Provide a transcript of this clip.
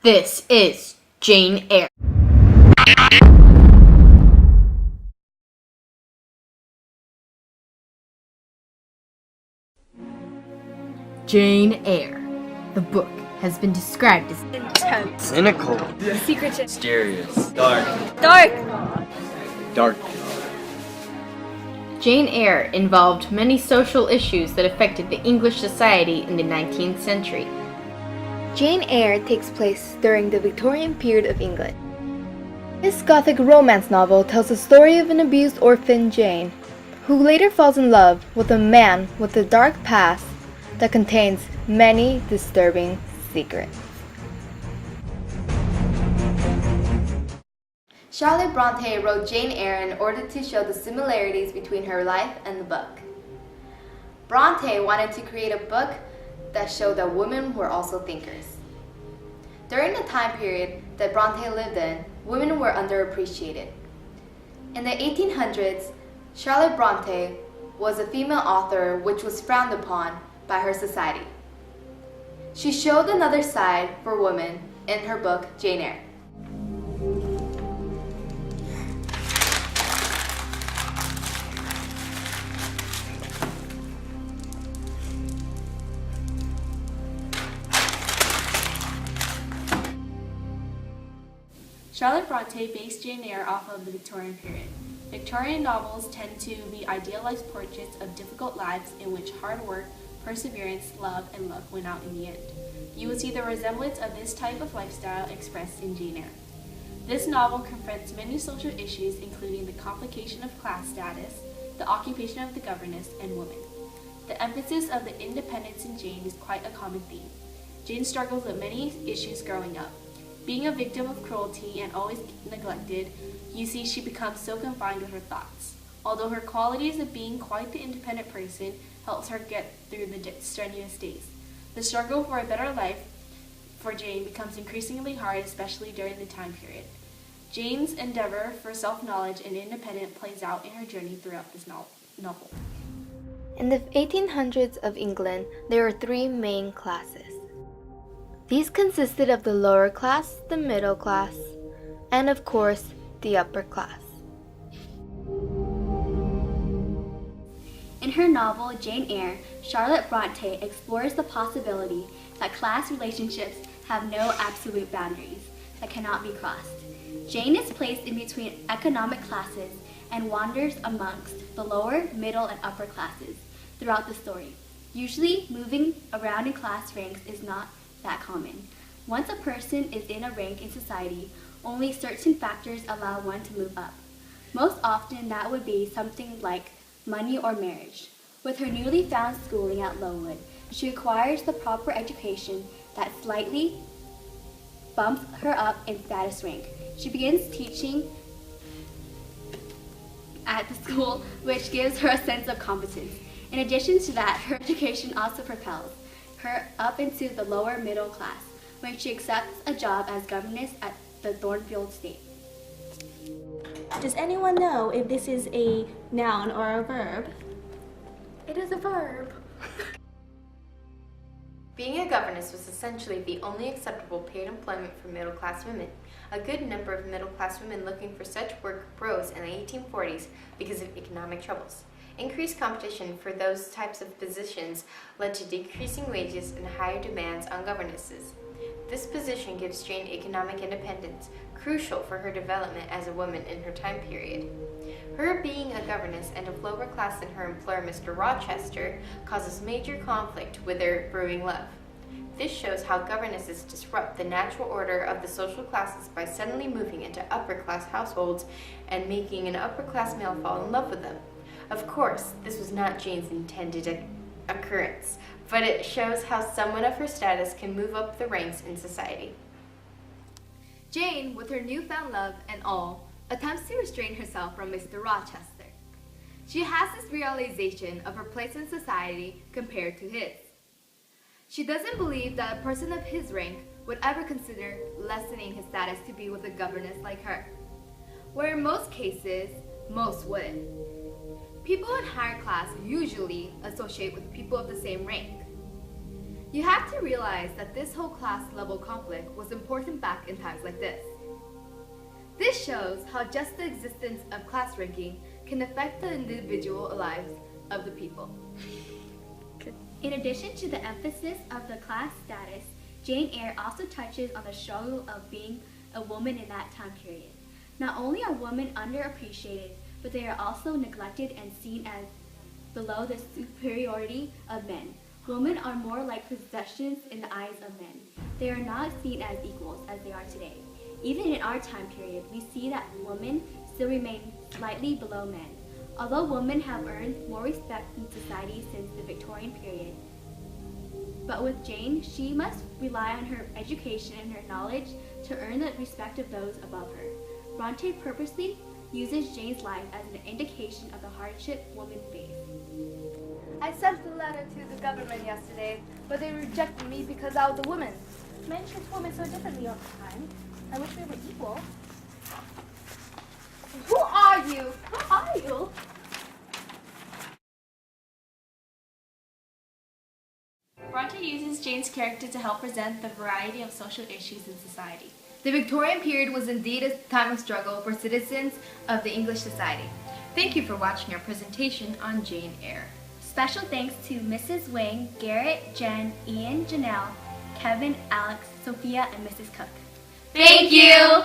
This is Jane Eyre. Jane Eyre. The book has been described as intense, cynical, secretive, mysterious, dark. Jane Eyre involved many social issues that affected the English society in the 19th century. Jane Eyre takes place during the Victorian period of England. This Gothic romance novel tells the story of an abused orphan Jane, who later falls in love with a man with a dark past that contains many disturbing secrets. Charlotte Bronte wrote Jane Eyre in order to show the similarities between her life and the book. Bronte wanted to create a book that showed that women were also thinkers. During the time period that Bronte lived in, women were underappreciated. In the 1800s, Charlotte Bronte was a female author which was frowned upon by her society. She showed another side for women in her book, Jane Eyre. Charlotte Bronte based Jane Eyre off of the Victorian period. Victorian novels tend to be idealized portraits of difficult lives in which hard work, perseverance, love, and luck win out in the end. You will see the resemblance of this type of lifestyle expressed in Jane Eyre. This novel confronts many social issues including the complication of class status, the occupation of the governess, and women. The emphasis of the independence in Jane is quite a common theme. Jane struggles with many issues growing up. Being a victim of cruelty and always neglected, you see she becomes so confined with her thoughts. Although her qualities of being quite the independent person helps her get through the strenuous days. The struggle for a better life for Jane becomes increasingly hard, especially during the time period. Jane's endeavor for self-knowledge and independence plays out in her journey throughout this novel. In the 1800s of England, there were three main classes. These consisted of the lower class, the middle class, and of course, the upper class. In her novel, Jane Eyre, Charlotte Bronte explores the possibility that class relationships have no absolute boundaries that cannot be crossed. Jane is placed in between economic classes and wanders amongst the lower, middle, and upper classes throughout the story. Usually, moving around in class ranks is not that common. Once a person is in a rank in society, only certain factors allow one to move up. Most often that would be something like money or marriage. With her newly found schooling at Lowood, she acquires the proper education that slightly bumps her up in status rank. She begins teaching at the school, which gives her a sense of competence. In addition to that, her education also propels her up into the lower middle class when she accepts a job as governess at the Thornfield Estate. Does anyone know if this is a noun or a verb? It is a verb. Being a governess was essentially the only acceptable paid employment for middle-class women. A good number of middle-class women looking for such work rose in the 1840s because of economic troubles. Increased competition for those types of positions led to decreasing wages and higher demands on governesses. This position gives Jane economic independence, crucial for her development as a woman in her time period. Her being a governess and of lower class than her employer, Mr. Rochester, causes major conflict with their brewing love. This shows how governesses disrupt the natural order of the social classes by suddenly moving into upper-class households and making an upper-class male fall in love with them. Of course, this was not Jane's intended occurrence, but it shows how someone of her status can move up the ranks in society. Jane, with her newfound love and all, attempts to restrain herself from Mr. Rochester. She has this realization of her place in society compared to his. She doesn't believe that a person of his rank would ever consider lessening his status to be with a governess like her, where in most cases, most wouldn't. People in higher class usually associate with people of the same rank. You have to realize that this whole class level conflict was important back in times like this. This shows how just the existence of class ranking can affect the individual lives of the people. In addition to the emphasis of the class status, Jane Eyre also touches on the struggle of being a woman in that time period. Not only are women underappreciated, but they are also neglected and seen as below the superiority of men. Women are more like possessions in the eyes of men. They are not seen as equals as they are today. Even in our time period, we see that women still remain slightly below men. Although women have earned more respect in society since the Victorian period, but with Jane, she must rely on her education and her knowledge to earn the respect of those above her. Bronte purposely uses Jane's life as an indication of the hardship women face. I sent the letter to the government yesterday, but they rejected me because I was a woman. Men treat women so differently all the time. I wish we were equal. Who are you? Who are you? Bronte uses Jane's character to help present the variety of social issues in society. The Victorian period was indeed a time of struggle for citizens of the English society. Thank you for watching our presentation on Jane Eyre. Special thanks to Mrs. Wang, Garrett, Jen, Ian, Janelle, Kevin, Alex, Sophia, and Mrs. Cook. Thank you!